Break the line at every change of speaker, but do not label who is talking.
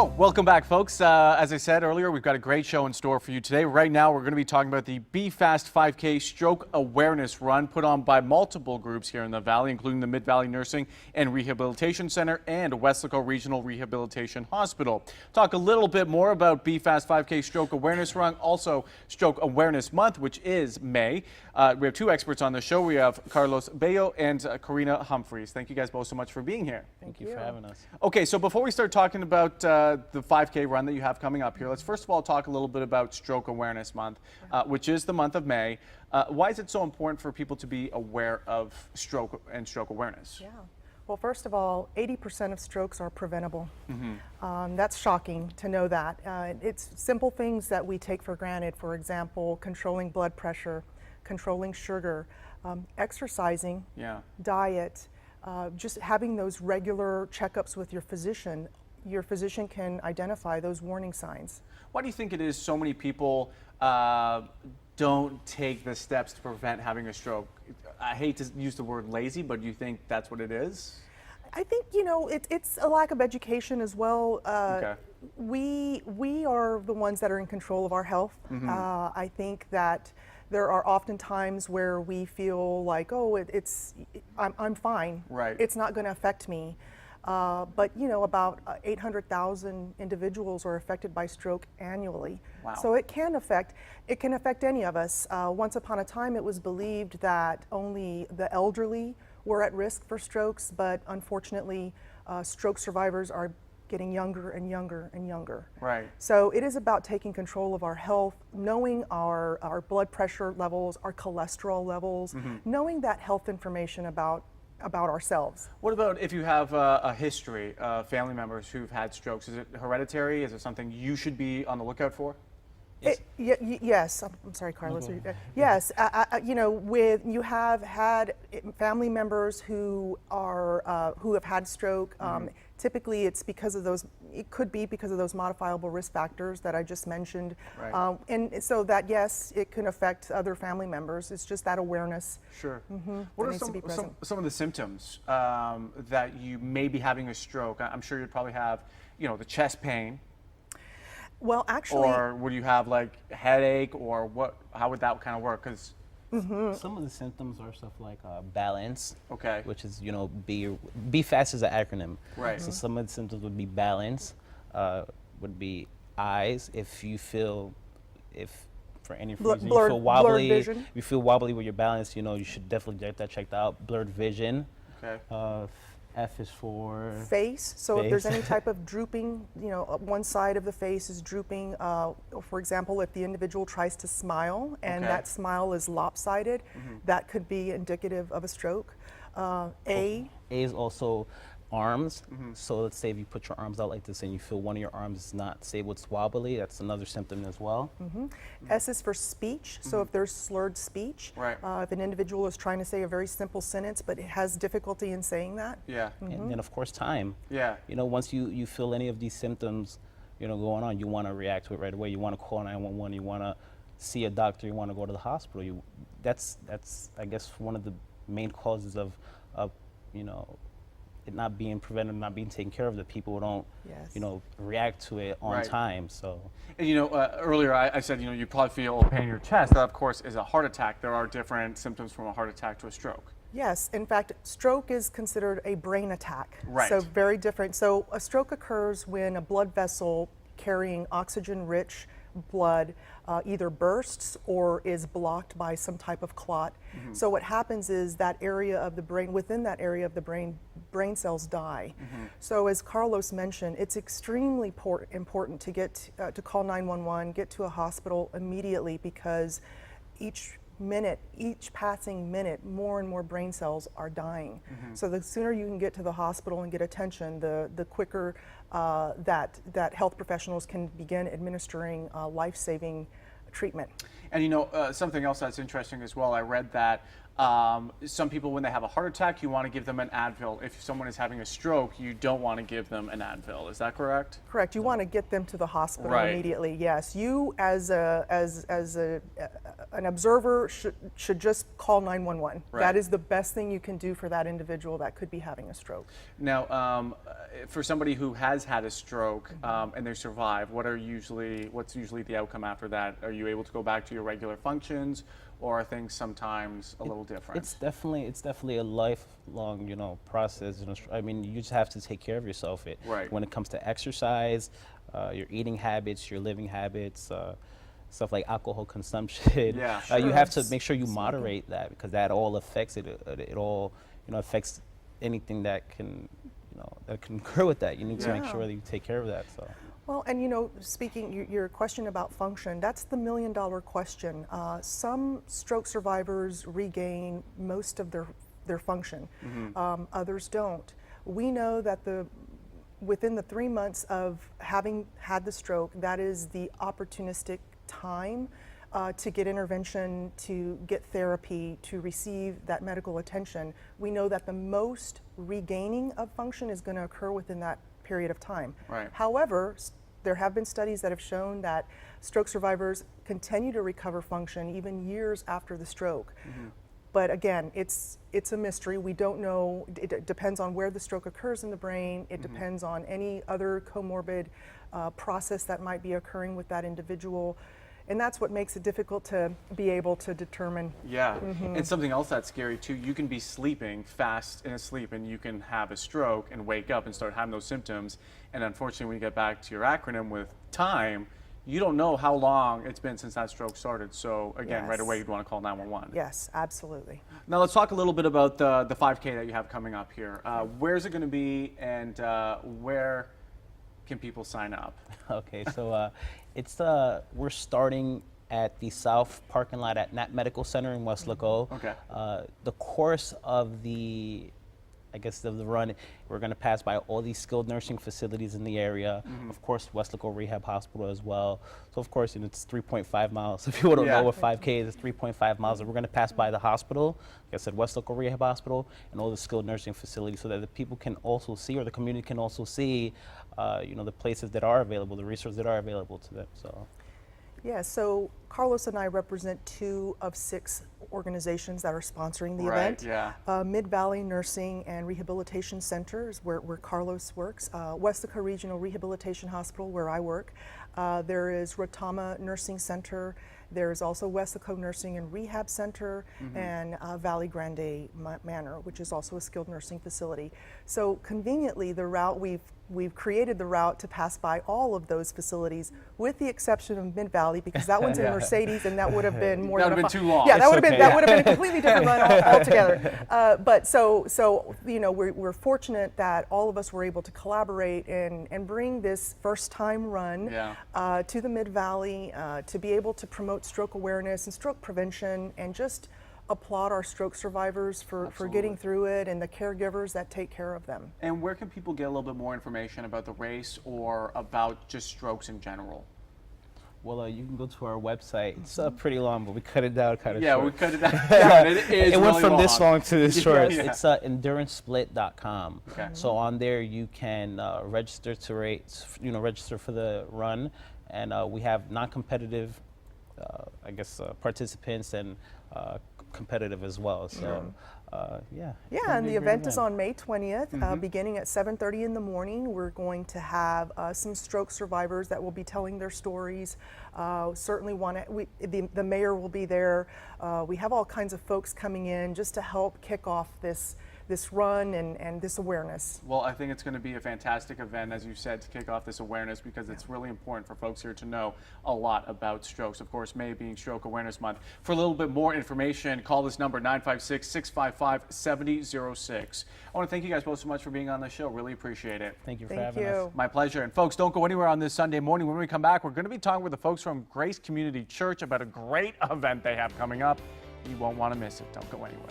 Oh, welcome back, folks. As I said earlier, we've got a great show in store for you today. Right now, we're going to be talking about the Be Fast 5K Stroke Awareness Run put on by multiple groups here in the Valley, including the Mid-Valley Nursing and Rehabilitation Center and Weslaco Regional Rehabilitation Hospital. Talk a little bit more about Be Fast 5K Stroke Awareness Run, also Stroke Awareness Month, which is May. We have two experts on the show. We have Carlos Bello and Karina Humphreys. Thank you guys both so much for being here.
Thank you for having us.
Okay, so before we start talking about the 5K run that you have coming up here, let's first of all talk a little bit about Stroke Awareness Month, which is the month of May. Why is it so important for people to be aware of stroke and stroke awareness?
Yeah. Well, first of all, 80% of strokes are preventable. That's shocking to know that. It's simple things that we take for granted. For example, controlling blood pressure, controlling sugar, exercising, diet, just having those regular checkups with your physician. Your physician can identify those warning signs.
Why do you think it is so many people don't take the steps to prevent having a stroke? I hate to use the word lazy, but do you think that's what it is?
I think, you know, it's a lack of education as well.
Okay.
We are the ones that are in control of our health. I think that there are often times where we feel like, oh, I'm fine.
Right.
It's not going to affect me. But you know, about 800,000 individuals are affected by stroke annually.
Wow.
So it can affect any of us. Once upon a time, it was believed that only the elderly were at risk for strokes, but unfortunately, stroke survivors are getting younger and younger and younger.
Right.
So it is about taking control of our health, knowing our blood pressure levels, our cholesterol levels, knowing that health information about ourselves.
What about if you have a history of family members who've had strokes? Is it hereditary? Is it something you should be on the lookout for?
Yes. I'm sorry, Carlos. Yes. You know, you have had family members who have had stroke. Typically, it's because of those. It could be because of those modifiable risk factors that I just mentioned.
Right.
And so that, yes, it can affect other family members. It's just that awareness.
Sure. What are some of the symptoms that you may be having a stroke? I'm sure you'd probably have, you know, the chest pain.
Well, actually,
or would you have like a headache, or what? How would that kind of work? Because
some of the symptoms are stuff like balance,
which
is, you know, Be Fast is an acronym.
Right.
So some of the symptoms would be balance, would be eyes. If for any reason you feel wobbly, if you feel wobbly with your balance, you know, you should definitely get that checked out. Blurred vision.
Okay.
F is for
face. So if there's any type of drooping, you know, one side of the face is drooping. For example, if the individual tries to smile and that smile is lopsided, that could be indicative of a stroke. A
is also arms. So let's say if you put your arms out like this and you feel one of your arms is not stable, it's wobbly, that's another symptom as well.
S is for speech. So if there's slurred speech, if an individual is trying to say a very simple sentence but it has difficulty in saying that.
And then of course time.
You
know, once you feel any of these symptoms, you know, going on, you want to react to it right away. You want to call 911. You want to see a doctor. You want to go to the hospital. That's I guess one of the main causes of you know, it not being prevented, not being taken care of, that people don't, you know, react to it on time. So,
and you know, earlier I said, you know, you probably feel pain in your chest. That, of course, is a heart attack. There are different symptoms from a heart attack to a stroke.
Yes, in fact, stroke is considered a brain attack.
Right.
So very different. So a stroke occurs when a blood vessel carrying oxygen-rich blood either bursts or is blocked by some type of clot. So what happens is that area of the brain, within that area of the brain cells die. So as Carlos mentioned, it's extremely important to get to call 911, get to a hospital immediately, because each passing minute, more and more brain cells are dying. So the sooner you can get to the hospital and get attention, the quicker that health professionals can begin administering life-saving treatment.
And you know, something else that's interesting as well, I read that some people, when they have a heart attack, you want to give them an Advil. If someone is having a stroke, you don't want to give them an Advil. Is that correct?
Correct. You want to get them to the hospital immediately. Yes. You, as a an observer should just call 911.
Right.
That is the best thing you can do for that individual that could be having a stroke.
Now, for somebody who has had a stroke and they survive, what's usually the outcome after that? Are you able to go back to your regular functions, or are things sometimes a little different?
It's definitely a lifelong, you know, process. You know, I mean, you just have to take care of yourself.
Right.
When it comes to exercise, your eating habits, your living habits, stuff like alcohol consumption.
Yeah,
You
sure.
have to make sure you moderate that, because that all affects it. It all, you know, affects anything that can, you know, that can occur with that. You need to make
Yeah.
sure that you take care of that. So.
Well, and you know, speaking your question about function, that's the million-dollar question. Some stroke survivors regain most of their function. Others don't. We know that within the 3 months of having had the stroke, that is the opportunistic time to get intervention, to get therapy, to receive that medical attention. We know that the most regaining of function is going to occur within that period of time.
Right.
However, there have been studies that have shown that stroke survivors continue to recover function even years after the stroke. But again, it's a mystery. We don't know. It depends on where the stroke occurs in the brain. It depends on any other comorbid process that might be occurring with that individual. And that's what makes it difficult to be able to determine.
Yeah, and something else that's scary too, you can be sleeping fast in a sleep and you can have a stroke and wake up and start having those symptoms. And unfortunately, when you get back to your acronym with time, you don't know how long it's been since that stroke started. So again, right
Yes.
away, you'd want to call 911.
Yes, absolutely.
Now let's talk a little bit about the 5K that you have coming up here. Where's it going to be, and where can people sign up?
Okay, so we're starting at the south parking lot at Knapp Medical Center in Weslaco.
Okay.
The course of the run, we're going to pass by all these skilled nursing facilities in the area. Of course, Weslaco Rehab Hospital as well. So of course, it's 3.5 miles. If you don't
Yeah.
know what 5K is, it's 3.5 miles. And we're going to pass by the hospital, like I said, Weslaco Rehab Hospital, and all the skilled nursing facilities, so that the people can also see, or the community can also see, you know, the places that are available, the resources that are available to them. So.
Yeah, so Carlos and I represent 2 of 6 organizations that are sponsoring the
Right,
event.
yeah.
Mid-Valley Nursing and Rehabilitation Center is where Carlos works. Weslaco Regional Rehabilitation Hospital, where I work. There is Rotama Nursing Center. There is also Weslaco Nursing and Rehab Center, and Valley Grande Manor, which is also a skilled nursing facility. So conveniently, the route we've created the route to pass by all of those facilities, with the exception of Mid-Valley, because that one's in Mercedes, and that would have been more
That
than
would've been too long.
Yeah, that
It's
would have been
okay.
that would have been a completely different run altogether. But so you know, we're fortunate that all of us were able to collaborate and bring this first time run to the Mid-Valley to be able to promote stroke awareness and stroke prevention, and just applaud our stroke survivors for getting through it, and the caregivers that take care of them.
And where can people get a little bit more information about the race or about just strokes in general?
Well, you can go to our website. It's pretty long, but we cut it down kind of
Yeah,
short.
we cut it down. It is
It went
really
from this long to this short.
Yeah.
It's endurancesplit.com.
Okay.
So on there you can register register for the run, and we have non-competitive, participants, and competitive as well. So yeah.
Yeah, and the event is on May 20th, beginning at 7:30 in the morning. We're going to have some stroke survivors that will be telling their stories. Certainly the mayor will be there. We have all kinds of folks coming in just to help kick off this run and this awareness.
Well, I think it's going to be a fantastic event, as you said, to kick off this awareness, because it's really important for folks here to know a lot about strokes. Of course, May being Stroke Awareness Month. For a little bit more information, call this number, 956-655-7006. I want to thank you guys both so much for being on the show. Really appreciate it.
Thank you for
Thank
having
you.
us.
My pleasure. And folks, don't go anywhere on this Sunday morning. When we come back, we're going to be talking with the folks from Grace Community Church about a great event they have coming up. You won't want to miss it. Don't go anywhere.